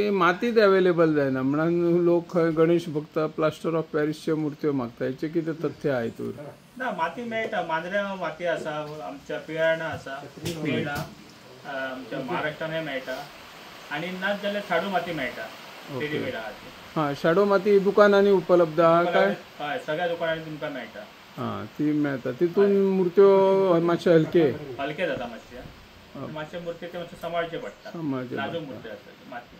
मातीत अवेलेबल जायना म्हणून लोक खंय गणेश भक्त प्लास्टर ऑफ पॅरिसच्या मूर्त्यो मागता. हेचे किती तथ्य आहे तर ना माती मेळटा. मांद्र्या माती आसा, आमच्या पिळाणा आसा, मेळटा आमच्या महाराष्ट्रानय मेळटा. आणि नाच जाल्यार शाडू माती मेळटा. रेडीमेड आहा ती. हां, शाडो माती दुकानांनी उपलब्ध आहा काय? हय, सगळ्या दुकानांनी तुमकां मेळटा. हां, ती मेळटा. तितून मूर्त्यो मातशे हलके हलके जाता मातशे. मातशे मूर्ती ते मातशे सांबाळचे पडटा. नाजूक मूर्ती आसता माती.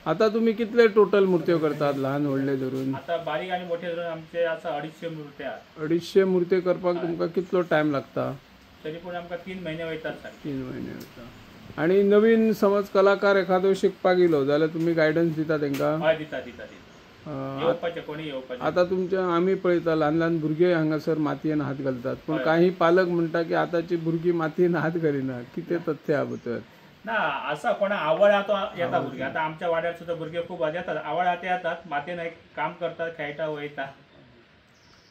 आता तुम्ही कितले टोटल मूर्त्यो करतात लहान व्हडले धरून? आता बारीक आणि मोठे धरून आमचे आसा 250 मूर्त्या. 250 मूर्ती करपाक तुमकां कितलो टायम लागता? तरी पूण आमकां 3 महिने वयतात सारखे. 3 महिने वयता. आणि नवीन समज कलाकार एखादो शिकपाक येयलो जाल्यार तुम्ही गायडन्स दिता तेंका? हय, दिता. येवपाचे कोणी येवपाचे. आता तुमच्या आम्ही पळयता ल्हान ल्हान भुरगे हांगासर मातयेन हात घालतात, पण काही पालक म्हणटा की आताची भुरगीं मातयेन हात घालिना. कितें तथ्य हा भितर? ना असा कोणा आवड आहा तो येता भुरगे. आता आमच्या वाड्यार सुद्धा भुरगे खूप येतात. आवड आहा ते येतात, मातयेन काम करतात, खेळटा, वयता.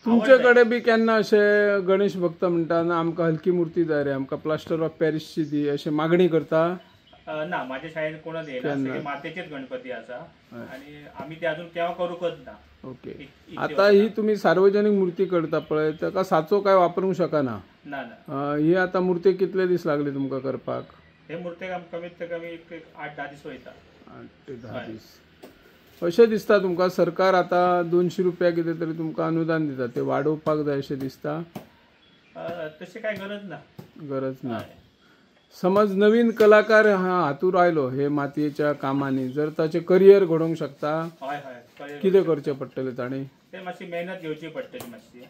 तुमच्याकडे बी केन्ना अशे गणेश भक्त म्हणटा ना आमकां हलकी मूर्ती जाय रे, आमकां प्लास्टर ऑफ पॅरिसची दी, अशी मागणी करता? ना, माझ्या शाळेत कोणच येयना. सगळे मातयेचेच गणपती आसा आणि आम्ही ते अजून केव्हा करूकच ना. ओके. आता ही तुम्ही सार्वजनिक मूर्ती करता पळय, ताका साचो काय वापरूंक शकना? ना. ही आता मूर्ती कितले दीस लागले तुमकां करपाक? हे मूर्तेक आमकां कमीत कमी 8-10 दीस वयता. 8 ते 10 दीस. अशें दिसता तुमकां सरकार आता 200 रुपया कितें तरी तुमकां अनुदान दिता, ते वाडोवपाक जाय अशें दिसता? तशी काय गरज ना. गरज ना. समज नवीन कलाकार हातूर आयलो हे मातयेच्या कामांनी, जर ताचे करियर घडोवंक शकता, हय, कितें करचें पडटलें ताणें? ते मातशी मेहनत घेवची पडटली. मातशी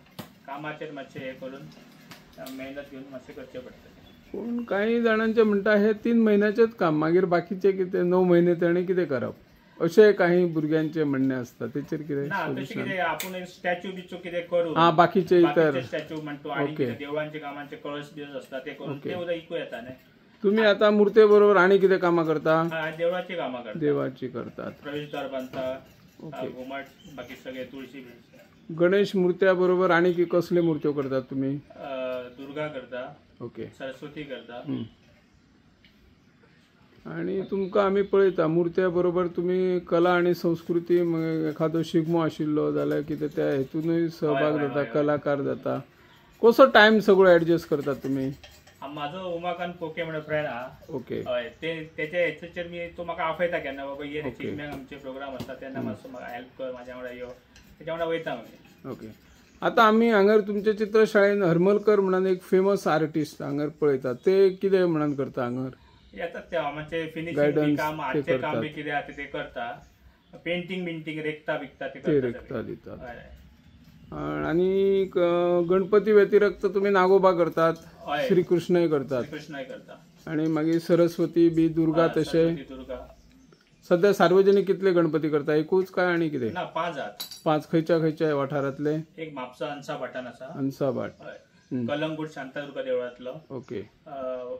कामाचेर मातशें हे करून मेहनत घेवन मातशें करचें पडटलें. पूण काही जाणांचे म्हणटा हे 3 महिन्याचेच काम, मागीर बाकीचे कितें 9 महिने ताणें कितें करप, अशें काही भुरग्यांचे म्हणणें आसता. तेचेर कितें ना, तशें कितें आपूण स्टॅच्यू बिच्यू कितें करू. बाकीचे इतर स्टॅच्यू म्हणतो आणि देवळांचे कामांचे कळस बिळस आसता ते करून ते उदक इकू येता न्हय. तुम्ही आता मूर्ते बरोबर आणि कितें कामां करता? देवळाची कामां करता. देवाची करतात. प्रवेशद्वार बांदता, घुमट, बाकी सगळे तुळशी बिळशी. गणेश मूर्त्या बरोबर आणि कसले मूर्त्यो करतात तुम्ही? दुर्गा करता. ओके. सरस्वती करता. आणि तुमकां आमी पळयता मुर्त्या बरोबर तुम्ही कला आणि संस्कृती एखादो शिगमो आशिल्लो जाल्यार कितें त्या हेतूनय सहभाग जाता, कलाकार जाता. कसो टायम सगळो ऍडजस्ट करतात तुम्ही? माझो उमाकांत पोके म्हणून फ्रेंड आहा. ओके. हय, तेच्या हेचेर मी तो म्हाका आपयता केन्ना बाबा ये रे शिगम्याक आमचे प्रोग्राम आसता तेन्ना मातसो म्हाका हेल्प कर, म्हाज्या वांगडा यो. तेच्या वांगडा वयता आमी. ओके. आता आम्ही हांगर तुमच्या चित्रशाळेन हरमलकर म्हणून एक फेमस आर्टिस्ट हांगर पळयतात, ते कितें म्हणून करता हांगर? येतात ते मातशे फिनिशिंग काम, हातचे काम बी कितें आहा ते करता. पेंटिंग बिंटिंग रेखता बिकता ते रेखता दितात. आणि गणपती व्यतिरिक्त तुम्ही नागोबा करतात, श्रीकृष्णय करतात, आणि मागीर सरस्वती बी, दुर्गा तशे. सध्या सार्वजनिक कितले गणपती करता? एकूच काय आणि कितें? ना, 5 आहात. 5 खंयच्या वाठारांतले? एक म्हापसा अनसा भाटान आसा. अनसा भाट. कलंगूट शांतादुर्गा देवळांतलो. ओके.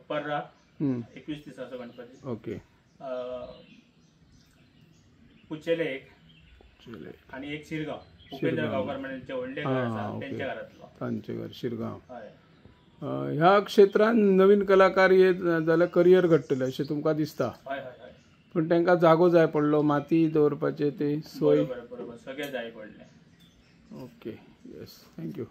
पर्रा 21 दिसाचो गणपती. ओके. कुचेले एक आणि एक शिरगाव. उपेंद्र गावकर म्हणून व्हडले घर आसा त्यांच्या घरातलो. तांचे घर शिरगाव. ह्या क्षेत्रांत नवीन कलाकार येत जाल्यार करियर घडटले अशें तुमकां दिसता? पण तांकां जागो जाय पडलो, माती दवरपाचे ते सोय. बरोबर सगळें जाय पडलें. ओके. Yes, thank you.